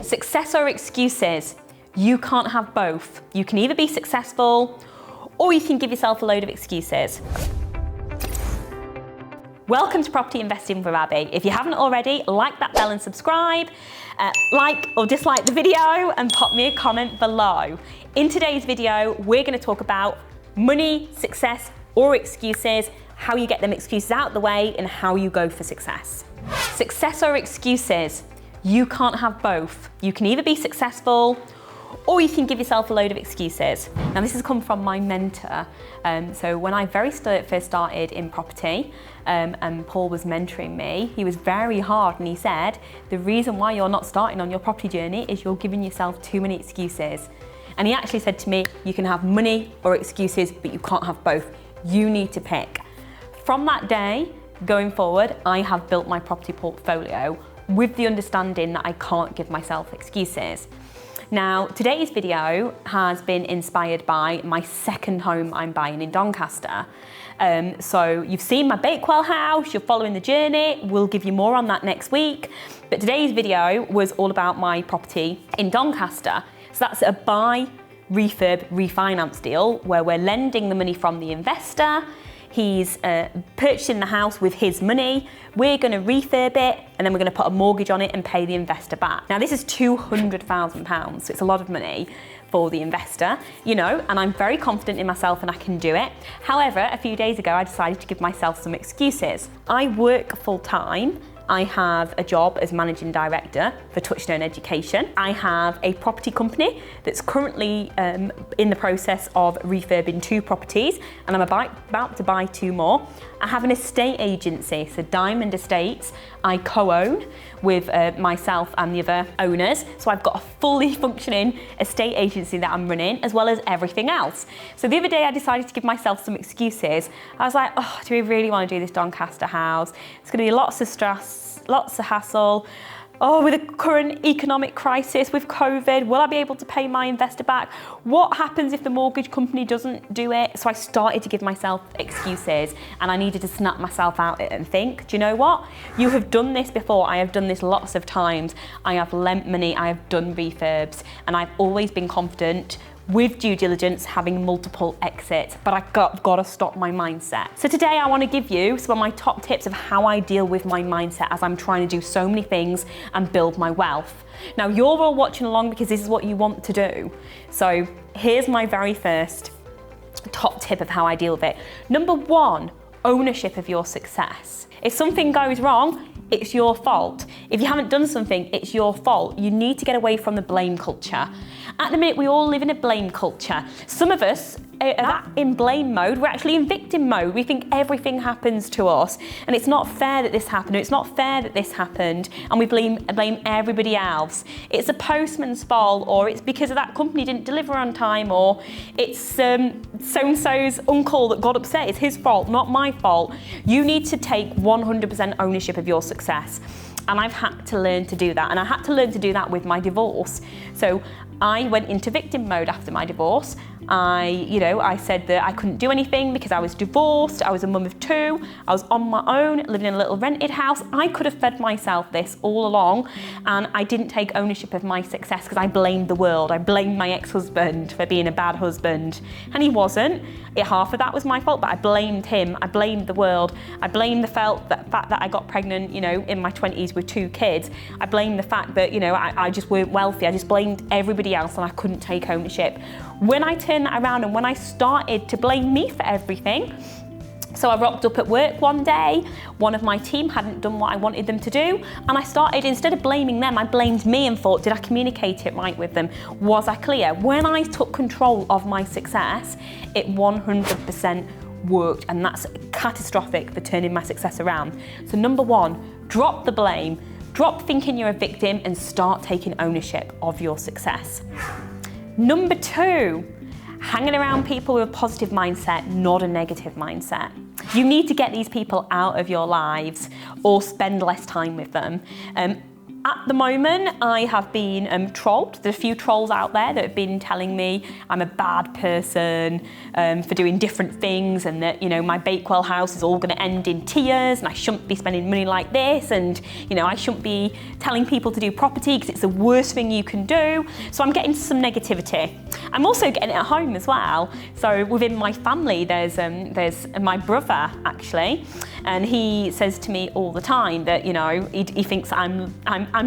Success or excuses? You can't have both. You can either be successful or you can give yourself a load of excuses. Welcome to Property Investing with Abby. If you haven't already, like that bell and subscribe, like or dislike the video and pop me a comment below. In today's video, we're going to talk about money, success or excuses, how you get them excuses out of the way and how you go for success. Success or excuses? You can't have both. You can either be successful or you can give yourself a load of excuses. Now this has come from my mentor. So when I first started in property and Paul was mentoring me, he was very hard and he said, the reason why you're not starting on your property journey is you're giving yourself too many excuses. And he actually said to me, you can have money or excuses, but you can't have both. You need to pick. From that day, going forward, I have built my property portfolio with the understanding that I can't give myself excuses. Now, today's video has been inspired by my second home I'm buying in Doncaster. So you've seen my Bakewell house, you're following the journey, we'll give you more on that next week. But today's video was all about my property in Doncaster. So that's a buy, refurb, refinance deal where we're lending the money from the investor. He's purchasing the house with his money. We're going to refurb it and then we're going to put a mortgage on it and pay the investor back. Now this is £200,000, so it's a lot of money for the investor, you know, and I'm very confident in myself and I can do it. However, a few days ago I decided to give myself some excuses. I work full time. I have a job as managing director for Touchstone Education. I have a property company that's currently in the process of refurbing 2 properties and I'm about to buy 2 more. I have an estate agency, so Diamond Estates, I co-own with myself and the other owners. So I've got a fully functioning estate agency that I'm running as well as everything else. So the other day I decided to give myself some excuses. I was like, oh, do we really want to do this Doncaster house? It's going to be lots of stress, lots of hassle. Oh, with the current economic crisis, with COVID, will I be able to pay my investor back? What happens if the mortgage company doesn't do it? So I started to give myself excuses and I needed to snap myself out and think, do you know what? You have done this before. I have done this lots of times. I have lent money, I have done refurbs, and I've always been confident with due diligence having multiple exits, but I've got to stop my mindset. So today I want to give you some of my top tips of how I deal with my mindset as I'm trying to do so many things and build my wealth. Now you're all watching along because this is what you want to do. So here's my very first top tip of how I deal with it. Number 1, ownership of your success. If something goes wrong, it's your fault. If you haven't done something, it's your fault. You need to get away from the blame culture. At the minute, we all live in a blame culture. Some of us are in blame mode. We're actually in victim mode. We think everything happens to us and it's not fair that this happened, or it's not fair that this happened, and we blame everybody else. It's a postman's fault, or it's because of that company didn't deliver on time, or it's so-and-so's uncle that got upset. It's his fault, not my fault. You need to take 100% ownership of your success. And I've had to learn to do that. And I had to learn to do that with my divorce. So I went into victim mode after my divorce. I said that I couldn't do anything because I was divorced, I was a mum of 2, I was on my own, living in a little rented house. I could have fed myself this all along, and I didn't take ownership of my success because I blamed the world. I blamed my ex-husband for being a bad husband, and he wasn't. Half of that was my fault, but I blamed him, I blamed the world, I blamed the fact that I got pregnant, in my 20s with 2 kids. I blamed the fact that, I just weren't wealthy. I just blamed everybody else and I couldn't take ownership. When I turned that around and when I started to blame me for everything, so I rocked up at work one day, one of my team hadn't done what I wanted them to do, and I started, instead of blaming them, I blamed me and thought, did I communicate it right with them? Was I clear? When I took control of my success, it 100% worked, and that's catastrophic for turning my success around. So number 1, drop the blame, drop thinking you're a victim and start taking ownership of your success. Number 2, hanging around people with a positive mindset, not a negative mindset. You need to get these people out of your lives or spend less time with them. At the moment, I have been trolled. There's a few trolls out there that have been telling me I'm a bad person for doing different things, and that, you know, my Bakewell house is all going to end in tears, and I shouldn't be spending money like this, and, you know, I shouldn't be telling people to do property because it's the worst thing you can do. So I'm getting some negativity. I'm also getting it at home as well. So within my family, there's my brother actually, and he says to me all the time that, you know, he thinks I'm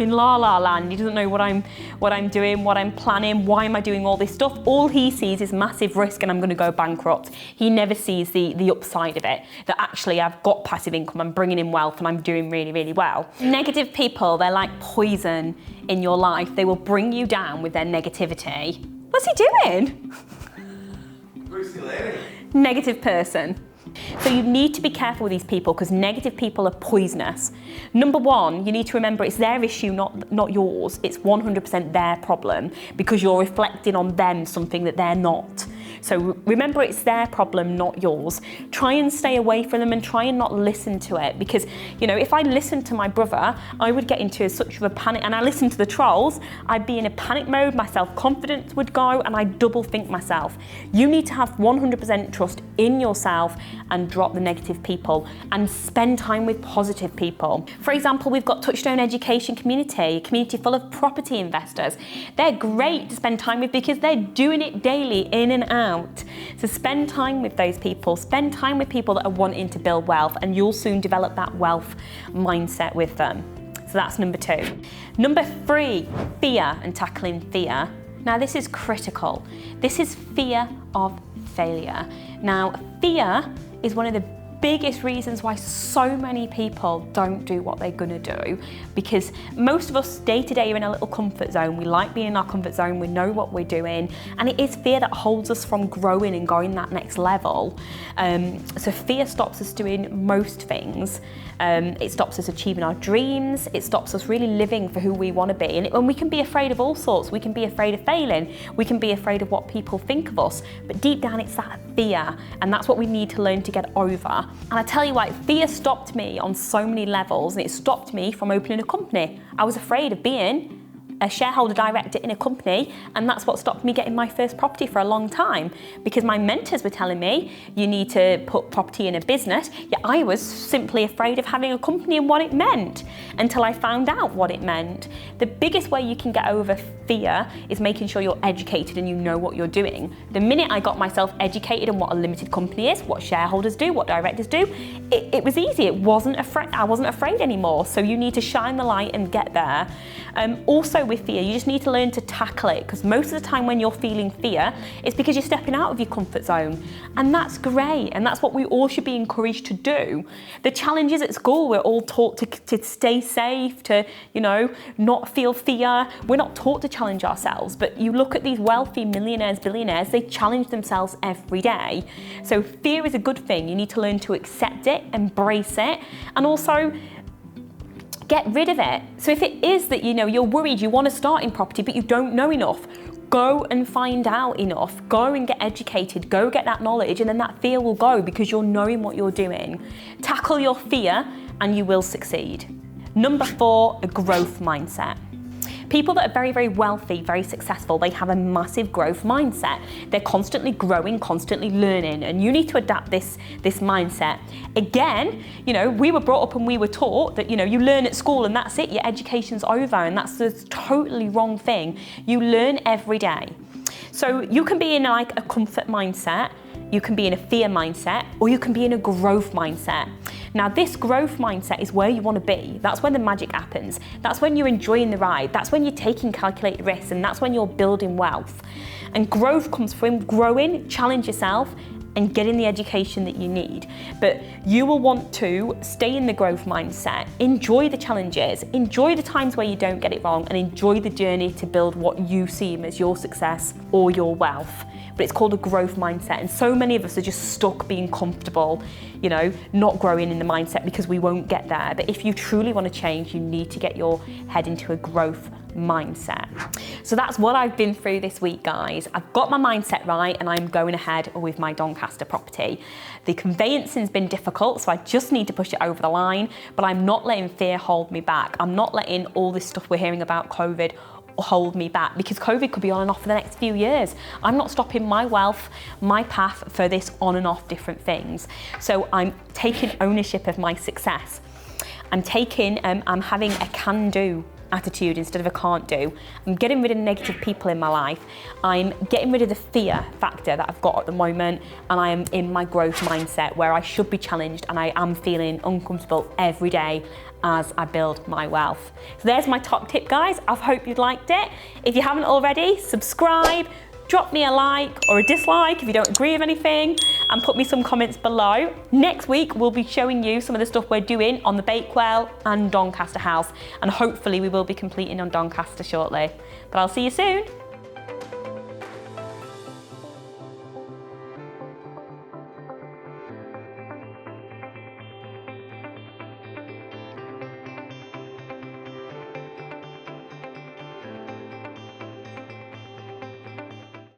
in la la land. He doesn't know what I'm doing, what I'm planning, why am I doing all this stuff. All he sees is massive risk and I'm going to go bankrupt. He never sees the upside of it, that actually I've got passive income, I'm bringing in wealth, and I'm doing really, really well. Negative people, they're like poison in your life. They will bring you down with their negativity. What's he doing? Negative person. So you need to be careful with these people, because negative people are poisonous. Number one, you need to remember it's their issue, not yours. It's 100% their problem, because you're reflecting on them something that they're not. So remember, it's their problem, not yours. Try and stay away from them and try and not listen to it, because, you know, if I listened to my brother, I would get into such of a panic, and I listened to the trolls, I'd be in a panic mode, my self-confidence would go, and I'd double think myself. You need to have 100% trust in yourself and drop the negative people and spend time with positive people. For example, we've got Touchstone Education Community, a community full of property investors. They're great to spend time with because they're doing it daily, in and out. So spend time with those people, spend time with people that are wanting to build wealth, and you'll soon develop that wealth mindset with them. So that's number 2. Number 3, fear and tackling fear. Now this is critical. This is fear of failure. Now fear is one of the biggest reasons why so many people don't do what they're gonna do, because most of us day to day are in a little comfort zone. We like being in our comfort zone, we know what we're doing, and it is fear that holds us from growing and going that next level. So fear stops us doing most things. It stops us achieving our dreams, it stops us really living for who we want to be, and we can be afraid of all sorts. We can be afraid of failing, we can be afraid of what people think of us, but deep down it's that fear, and that's what we need to learn to get over. And I tell you what, fear stopped me on so many levels, and it stopped me from opening a company. I was afraid of being a shareholder director in a company, and that's what stopped me getting my first property for a long time, because my mentors were telling me you need to put property in a business, yet I was simply afraid of having a company and what it meant, until I found out what it meant. The biggest way you can get over fear is making sure you're educated and you know what you're doing. The minute I got myself educated on what a limited company is, what shareholders do, what directors do, it was easy. I wasn't afraid anymore. So you need to shine the light and get there. Also with fear, you just need to learn to tackle it, because most of the time when you're feeling fear, it's because you're stepping out of your comfort zone, and that's great, and that's what we all should be encouraged to do. The challenges at school, we're all taught to stay safe, to, you know, not feel fear. We're not taught to challenge ourselves, but you look at these wealthy millionaires, billionaires, they challenge themselves every day. So fear is a good thing. You need to learn to accept it, embrace it, and also get rid of it. So if it is that, you know, you're worried, you want to start in property, but you don't know enough, go and find out enough. Go and get educated, go get that knowledge, and then that fear will go because you're knowing what you're doing. Tackle your fear and you will succeed. Number 4, a growth mindset. People that are very, very wealthy, very successful, they have a massive growth mindset. They're constantly growing, constantly learning, and you need to adapt this mindset. Again, you know, we were brought up and we were taught that, you know, you learn at school and that's it, your education's over, and that's the totally wrong thing. You learn every day. So you can be in like a comfort mindset, you can be in a fear mindset, or you can be in a growth mindset. Now this growth mindset is where you want to be. That's when the magic happens. That's when you're enjoying the ride. That's when you're taking calculated risks, and that's when you're building wealth. And growth comes from growing, challenge yourself, and getting the education that you need. But you will want to stay in the growth mindset, enjoy the challenges, enjoy the times where you don't get it wrong, and enjoy the journey to build what you see as your success or your wealth. But it's called a growth mindset, and so many of us are just stuck being comfortable, you know, not growing in the mindset because we won't get there. But if you truly want to change, you need to get your head into a growth mindset. So that's what I've been through this week, guys. I've got my mindset right and I'm going ahead with my Doncaster property. The conveyancing's been difficult, so I just need to push it over the line, but I'm not letting fear hold me back. I'm not letting all this stuff we're hearing about COVID hold me back, because COVID could be on and off for the next few years. I'm not stopping my wealth, my path for this on and off different things. So I'm taking ownership of my success. I'm having a can-do attitude instead of a can't do. I'm getting rid of negative people in my life. I'm getting rid of the fear factor that I've got at the moment, and I am in my growth mindset where I should be challenged and I am feeling uncomfortable every day as I build my wealth. So there's my top tip, guys. I hope you liked it. If you haven't already, subscribe, drop me a like or a dislike if you don't agree with anything, and put me some comments below. Next week, we'll be showing you some of the stuff we're doing on the Bakewell and Doncaster house, and hopefully we will be completing on Doncaster shortly. But I'll see you soon.